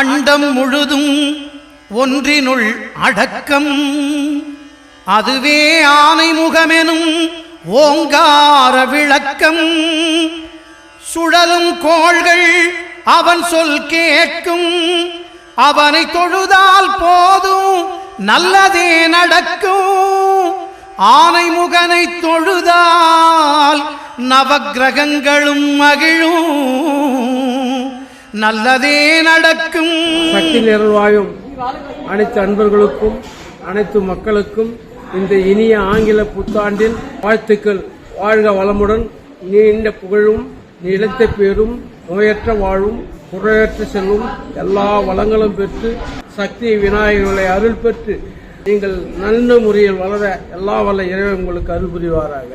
அண்டம் முழுதும் ஒன்றினுள் அடக்கம். அதுவே ஆனைமுகமெனும் ஓங்கார விளக்கம். சுழலும் கோள்கள் அவன் சொல் கேட்கும். அவனை தொழுதால் போதும் நல்லதே நடக்கும். ஆனைமுகனை தொழுதால் நவக்கிரகங்களும் மகிழும், நல்லதே நடக்கும். சக்தி நிறைவாயும் அனைத்து அன்பர்களுக்கும் அனைத்து மக்களுக்கும் இந்த இனிய ஆங்கில புத்தாண்டின் வாழ்த்துக்கள். வாழ்க வளமுடன், நீண்ட புகழும் நிலைத்த பேரும் நோயற்ற வாழும் குறையற்ற செல்லும் எல்லா வளங்களும் பெற்று சக்தி விநாயகர்களை அருள் பெற்று நீங்கள் நல்ல முறையில் வளர எல்லா வல்ல இறைவன் உங்களுக்கு அருள் புரிவாராக.